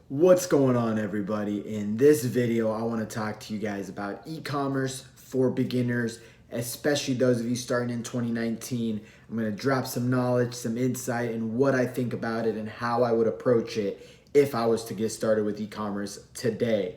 What's going on, everybody? In this video, I want to talk to you guys about e-commerce for beginners, especially those of you starting in 2019. I'm going to drop some knowledge, some insight, and what I think about it and how I would approach it if I was to get started with e-commerce today.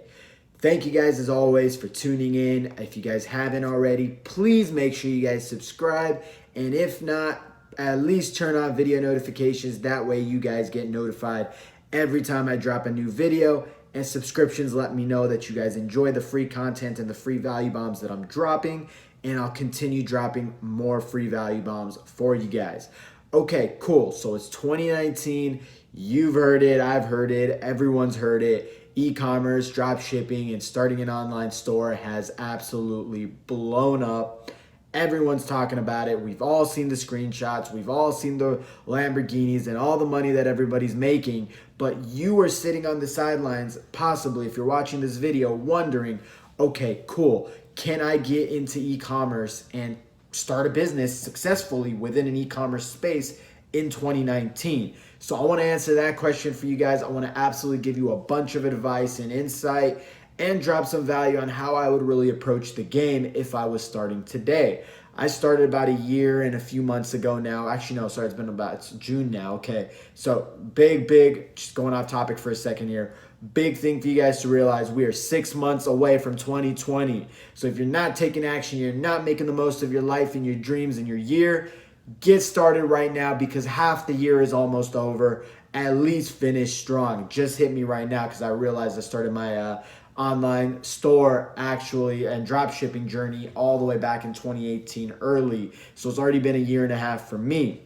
Thank you guys as always for tuning in. If you guys haven't already, please make sure you guys subscribe. And if not, at least turn on video notifications. That way you guys get notified every time I drop a new video, and subscriptions let me know that you guys enjoy the free content and the free value bombs that I'm dropping, and I'll continue dropping more free value bombs for you guys. Okay, cool. So it's 2019. You've heard it. I've heard it. Everyone's heard it. E-commerce, drop shipping, and starting an online store has absolutely blown up. Everyone's talking about it. We've all seen the screenshots. We've all seen the Lamborghinis and all the money that everybody's making. But you are sitting on the sidelines, possibly, if you're watching this video, wondering, okay, cool. Can I get into e-commerce and start a business successfully within an e-commerce space in 2019? So I want to answer that question for you guys. I want to absolutely give you a bunch of advice and insight and drop some value on how I would really approach the game if I was starting today. I started about a year and a few months ago now. Actually, no, sorry, it's June now. Okay, so big, just going off topic for a second here. Big thing for you guys to realize, we are 6 months away from 2020. So if you're not taking action, you're not making the most of your life and your dreams and your year, get started right now, because half the year is almost over. At least finish strong. Just hit me right now because I realized I started my online store actually and drop shipping journey all the way back in 2018 early. So it's already been a year and a half for me.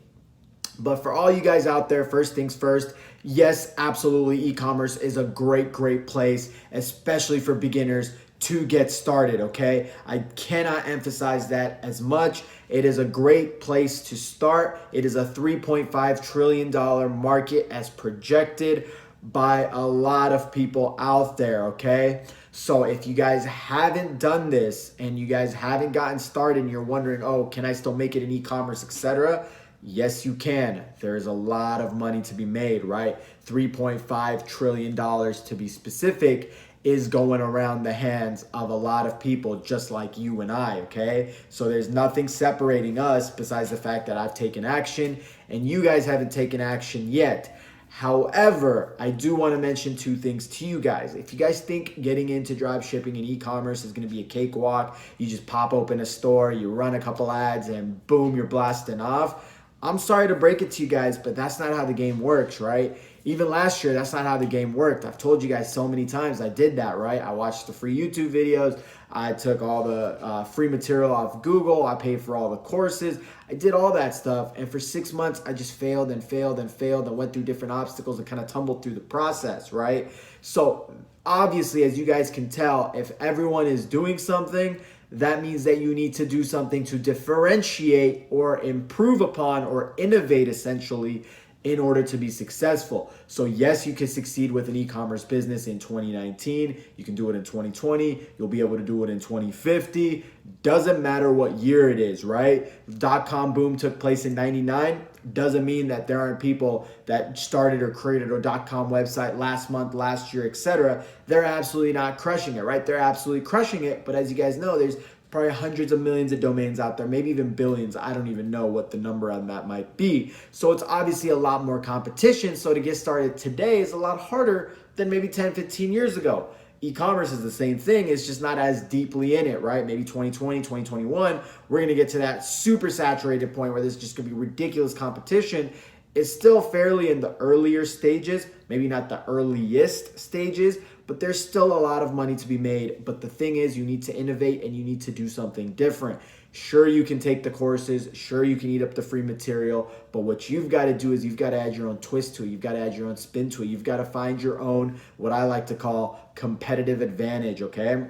But for all you guys out there, first things first, yes, absolutely, e-commerce is a great place, especially for beginners, to get started, okay? I cannot emphasize that as much. It is a great place to start. It is a $3.5 trillion market as projected by a lot of people out there, okay? So if you guys haven't done this and you guys haven't gotten started and you're wondering, oh, can I still make it in e-commerce, etc.? Yes, you can. There's a lot of money to be made, right? $3.5 trillion to be specific is going around the hands of a lot of people just like you and I, okay? So there's nothing separating us besides the fact that I've taken action and you guys haven't taken action yet. However, I do want to mention two things to you guys. If you guys think getting into drop shipping and e-commerce is going to be a cakewalk, you just pop open a store, you run a couple ads, and boom, you're blasting off. I'm sorry to break it to you guys, but that's not how the game works, right? Even last year, that's not how the game worked. I've told you guys so many times I did that, right? I watched the free YouTube videos. I took all the free material off Google. I paid for all the courses. I did all that stuff. And for 6 months, I just failed and went through different obstacles and kind of tumbled through the process, right? So obviously, as you guys can tell, if everyone is doing something, that means that you need to do something to differentiate or improve upon or innovate, essentially, in order to be successful. So yes, you can succeed with an e-commerce business in 2019. You can do it in 2020. You'll be able to do it in 2050. Doesn't matter what year it is, right? Dot-com boom took place in 99. Doesn't mean that there aren't people that started or created a .com website last month, last year, etc. They're absolutely not crushing it, right? They're absolutely crushing it. But as you guys know, there's probably hundreds of millions of domains out there, maybe even billions. I don't even know what the number on that might be. So it's obviously a lot more competition. So to get started today is a lot harder than maybe 10, 15 years ago. E-commerce is the same thing. It's just not as deeply in it, right? Maybe 2020, 2021, we're going to get to that super saturated point where there's just going to be ridiculous competition. It's still fairly in the earlier stages, maybe not the earliest stages, but there's still a lot of money to be made. But the thing is, you need to innovate and you need to do something different. Sure, you can take the courses. Sure, you can eat up the free material. But what you've got to do is you've got to add your own twist to it. You've got to add your own spin to it. You've got to find your own, what I like to call, competitive advantage, okay?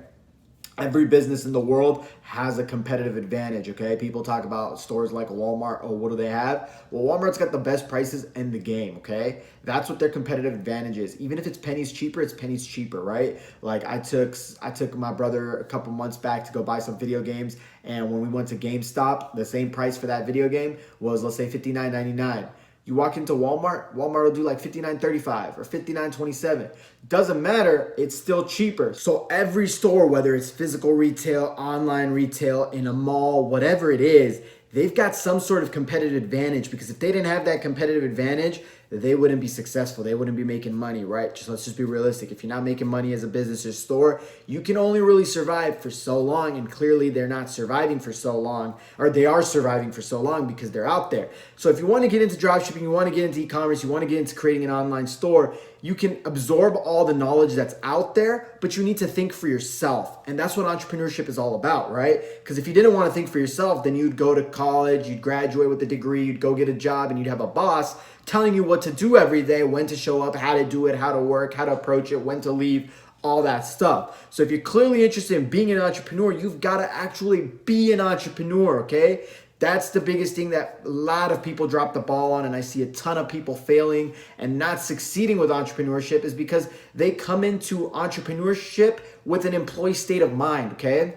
Every business in the world has a competitive advantage, okay? People talk about stores like Walmart. Oh, what do they have? Well, Walmart's got the best prices in the game, okay? That's what their competitive advantage is. Even if it's pennies cheaper, it's pennies cheaper, right? Like I took my brother a couple months back to go buy some video games, and when we went to GameStop, the same price for that video game was, let's say, $59.99. You walk into Walmart, Walmart will do like $59.35 or $59.27. Doesn't matter, it's still cheaper. So every store, whether it's physical retail, online retail, in a mall, whatever it is, they've got some sort of competitive advantage, because if they didn't have that competitive advantage, they wouldn't be successful. They wouldn't be making money, right? Let's just be realistic. If you're not making money as a business or store, you can only really survive for so long. And clearly they're not surviving for so long, or they are surviving for so long because they're out there. So if you want to get into dropshipping, you want to get into e-commerce, you want to get into creating an online store, you can absorb all the knowledge that's out there, but you need to think for yourself. And that's what entrepreneurship is all about, right? Because if you didn't want to think for yourself, then you'd go to college, you'd graduate with a degree, you'd go get a job, and you'd have a boss telling you what to do every day, when to show up, how to do it, how to work, how to approach it, when to leave, all that stuff. So if you're clearly interested in being an entrepreneur, you've got to actually be an entrepreneur, okay? That's the biggest thing that a lot of people drop the ball on, and I see a ton of people failing and not succeeding with entrepreneurship, is because they come into entrepreneurship with an employee state of mind, okay?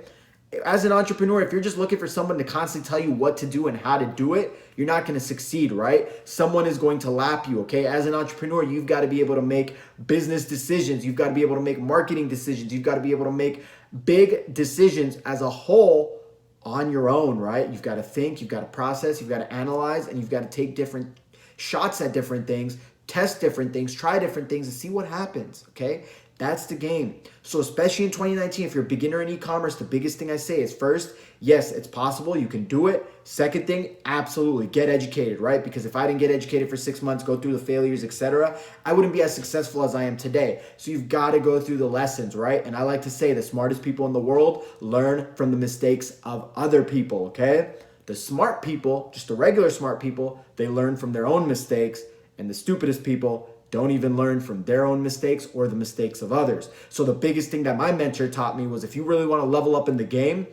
As an entrepreneur, if you're just looking for someone to constantly tell you what to do and how to do it, you're not going to succeed, right? Someone is going to lap you, okay? As an entrepreneur, you've got to be able to make business decisions. You've got to be able to make marketing decisions. You've got to be able to make big decisions as a whole on your own, right? You've got to think, you've got to process, you've got to analyze, and you've got to take different shots at different things, test different things, try different things, and see what happens, okay? That's the game. So especially in 2019, if you're a beginner in e-commerce, the biggest thing I say is, first, yes, it's possible. You can do it. Second thing, absolutely get educated, right? Because if I didn't get educated for 6 months, go through the failures, etc., I wouldn't be as successful as I am today. So you've got to go through the lessons, right? And I like to say the smartest people in the world learn from the mistakes of other people, okay? The smart people, just the regular smart people, they learn from their own mistakes, and the stupidest people don't even learn from their own mistakes or the mistakes of others. So the biggest thing that my mentor taught me was, if you really want to level up in the game,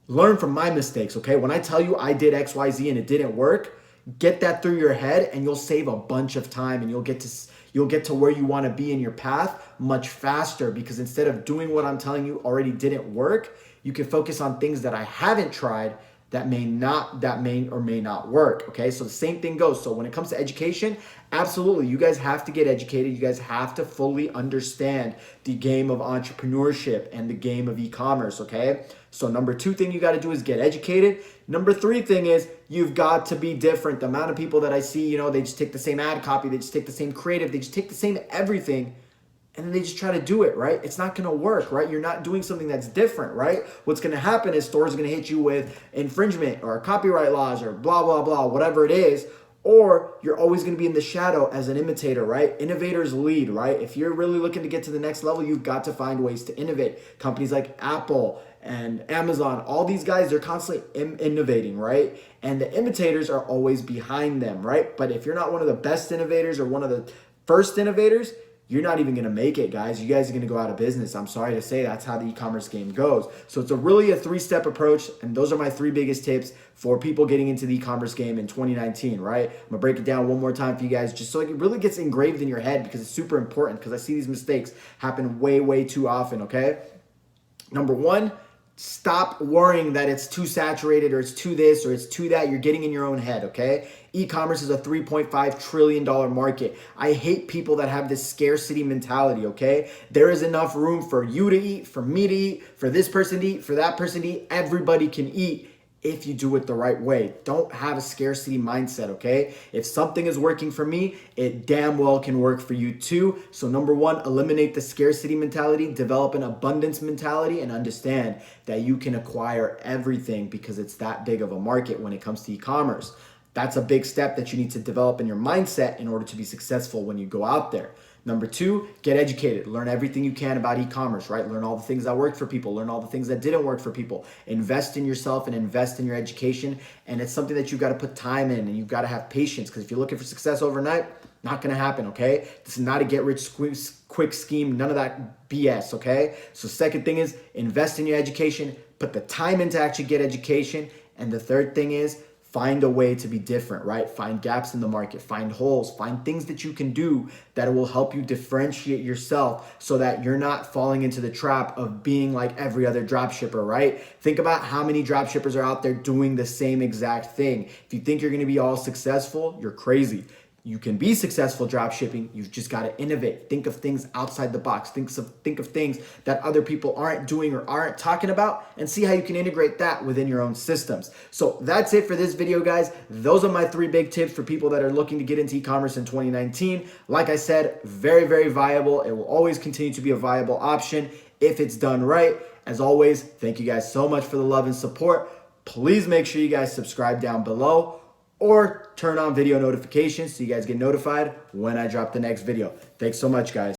learn from my mistakes, okay? When I tell you I did X, Y, Z and it didn't work, get that through your head and you'll save a bunch of time, and you'll get to where you want to be in your path much faster, because instead of doing what I'm telling you already didn't work, you can focus on things that I haven't tried that may or may not work, okay? So the same thing goes. So when it comes to education, absolutely, you guys have to get educated. You guys have to fully understand the game of entrepreneurship and the game of e-commerce, okay? So number 2 thing you got to do is get educated. Number 3 thing is you've got to be different. The amount of people that I see, they just take the same ad copy, they just take the same creative, they just take the same everything, and then they just try to do it, right? It's not gonna work, right? You're not doing something that's different, right? What's gonna happen is stores are gonna hit you with infringement or copyright laws or blah, blah, blah, whatever it is, or you're always gonna be in the shadow as an imitator, right? Innovators lead, right? If you're really looking to get to the next level, you've got to find ways to innovate. Companies like Apple and Amazon, all these guys, they're constantly innovating, right? And the imitators are always behind them, right? But if you're not one of the best innovators or one of the first innovators, you're not even going to make it, guys. You guys are going to go out of business. I'm sorry to say, that's how the e-commerce game goes. So it's really a 3-step approach, and those are my 3 biggest tips for people getting into the e-commerce game in 2019, right? I'm going to break it down one more time for you guys, just so it really gets engraved in your head, because it's super important, because I see these mistakes happen way, way too often, okay? Number 1, stop worrying that it's too saturated or it's too this or it's too that. You're getting in your own head, okay? E-commerce is a $3.5 trillion market. I hate people that have this scarcity mentality, okay? There is enough room for you to eat, for me to eat, for this person to eat, for that person to eat. Everybody can eat if you do it the right way. Don't have a scarcity mindset, okay? If something is working for me, it damn well can work for you too. So number 1, eliminate the scarcity mentality, develop an abundance mentality, and understand that you can acquire everything, because it's that big of a market when it comes to e-commerce. That's a big step that you need to develop in your mindset in order to be successful when you go out there. Number 2, get educated. Learn everything you can about e-commerce, right? Learn all the things that worked for people. Learn all the things that didn't work for people. Invest in yourself and invest in your education. And it's something that you've got to put time in, and you've got to have patience, because if you're looking for success overnight, not going to happen, okay? This is not a get-rich-quick scheme. None of that BS, okay? So second thing is invest in your education. Put the time in to actually get education. And the third thing is find a way to be different, right? Find gaps in the market, find holes, find things that you can do that will help you differentiate yourself, so that you're not falling into the trap of being like every other dropshipper, right? Think about how many dropshippers are out there doing the same exact thing. If you think you're gonna be all successful, you're crazy. You can be successful drop shipping. You've just got to innovate. Think of things outside the box. Think of things that other people aren't doing or aren't talking about, and see how you can integrate that within your own systems. So that's it for this video, guys. Those are my 3 big tips for people that are looking to get into e-commerce in 2019. Like I said, very, very viable. It will always continue to be a viable option if it's done right. As always, thank you guys so much for the love and support. Please make sure you guys subscribe down below, or turn on video notifications so you guys get notified when I drop the next video. Thanks so much, guys.